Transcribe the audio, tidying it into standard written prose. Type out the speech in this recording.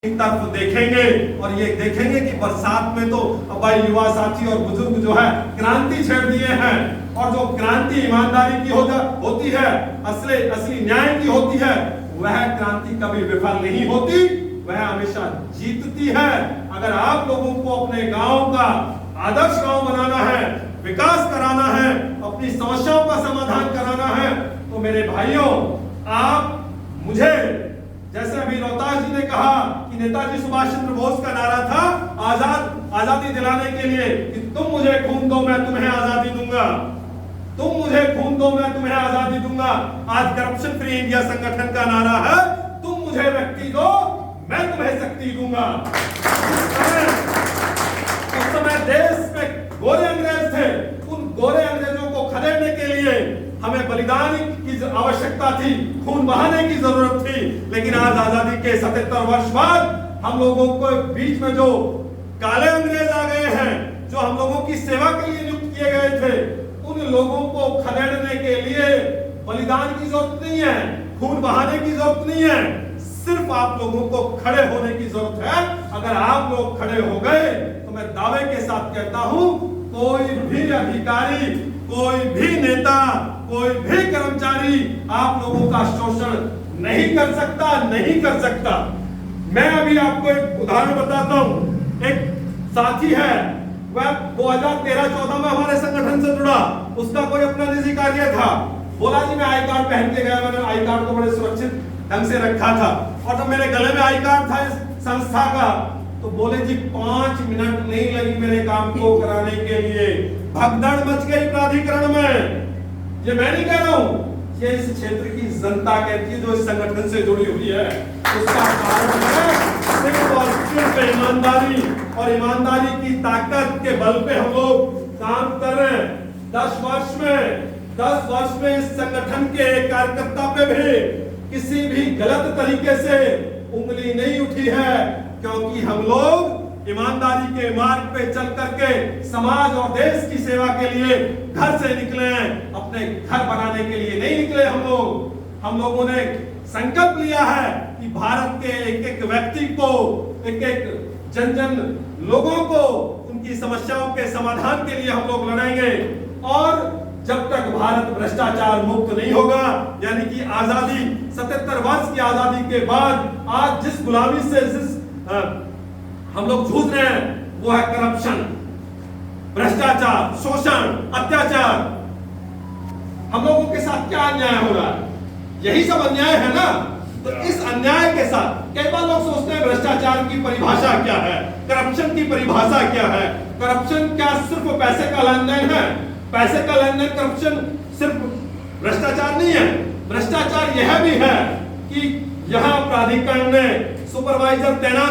तरफ देखेंगे और ये देखेंगे कि बरसात में तो भाई युवा साथी और बुजुर्ग जो है क्रांति छेड़ दिए हैं। और जो क्रांति ईमानदारी की होती है, असली न्याय की होती है, वह क्रांति कभी विफल नहीं होती, वह हमेशा जीतती है। अगर आप लोगों को अपने गांव का आदर्श गांव बनाना है, विकास कराना है, अपनी समस्याओं का समाधान कराना है, तो मेरे भाइयों, आप मुझे, जैसे अभी रोहतास जी ने कहा कि नेताजी सुभाष चंद्र बोस का नारा था आजादी दिलाने के लिए कि तुम मुझे खून दो मैं तुम्हें आजादी दूंगा, तुम मुझे खून दो मैं तुम्हें आजादी दूंगा। आज करप्शन फ्री इंडिया संगठन का नारा है, तुम मुझे व्यक्ति दो मैं तुम्हें शक्ति दूंगा। उस समय देश में गोरे अंग्रेज थे, उन गोरे अंग्रेजों को खदेड़ने के लिए हमें बलिदान की आवश्यकता थी, खून बहाने की जरूरत थी। लेकिन आज आजादी के 77 वर्ष बाद हम लोगों को बीच में जो काले अंग्रेज आ गए हैं, जो हम लोगों की सेवा के लिए नियुक्त किए गए थे, उन लोगों को खदेड़ने के लिए बलिदान की जरूरत नहीं है, खून बहाने की जरूरत नहीं है, सिर्फ आप लोगों को खड़े होने की जरूरत है। अगर आप लोग खड़े हो गए तो मैं दावे के साथ कहता हूं, कोई भी अधिकारी, कोई भी नेता, कोई भी कर्मचारी आप लोगों का शोषण नहीं कर सकता। मैं अभी आपको एक उदाहरण बताता हूं। एक साथी है, वह 2013-14 में हमारे संगठन से जुड़ा, उसका कोई अपना निजी कार्य था, बोला जी मैं आई कार्ड पहन के गया, मैंने आई कार्ड को बड़े सुरक्षित ढंग से रखा था, और जब मेरे गले में आई कार्ड था इस संस्था का, तो बोले जी 5 मिनट नहीं लगी मेरे काम को कराने के लिए, भगदड़ मच गई प्राधिकरण में। ये मैं नहीं कह रहा हूं, ये इस क्षेत्र की जनता कहती है जो इस संगठन से जुड़ी हुई है। उसका कारण है सिर्फ और सिर्फ ईमानदारी, और ईमानदारी की ताकत के बल पे हम लोग काम कर रहे हैं। 10 वर्ष में इस संगठन के कार्यकर्ता पे भी किसी भी गलत तरीके से उंगली नहीं उठी है, क्योंकि हम लोग ईमानदारी के मार्ग पे चल करके समाज और देश की सेवा के लिए घर से निकले हैं, अपने घर बनाने के लिए नहीं निकले। हम लोगों ने संकल्प लिया है कि भारत के एक व्यक्ति को, एक जन लोगों को उनकी समस्याओं के समाधान के लिए हम लोग लड़ेंगे। और जब तक भारत भ्रष्टाचार मुक्त नहीं होगा, यानी कि आजादी 77 वर्ष की आजादी के बाद आज जिस गुलामी से हम लोग जूझ रहे हैं, वो है करप्शन, भ्रष्टाचार, शोषण, अत्याचार। हम लोगों के साथ क्या अन्याय हो रहा है? यही सब अन्याय है ना। तो इस अन्याय के साथ कई बार लोग सोचते हैं भ्रष्टाचार की परिभाषा क्या है, करप्शन की परिभाषा क्या है। करप्शन क्या सिर्फ पैसे का लेन देन है? पैसे का लेन देन करप्शन सिर्फ भ्रष्टाचार नहीं है। भ्रष्टाचार यह भी है कि यहां प्राधिकरण ने सुपरवाइजर तैनात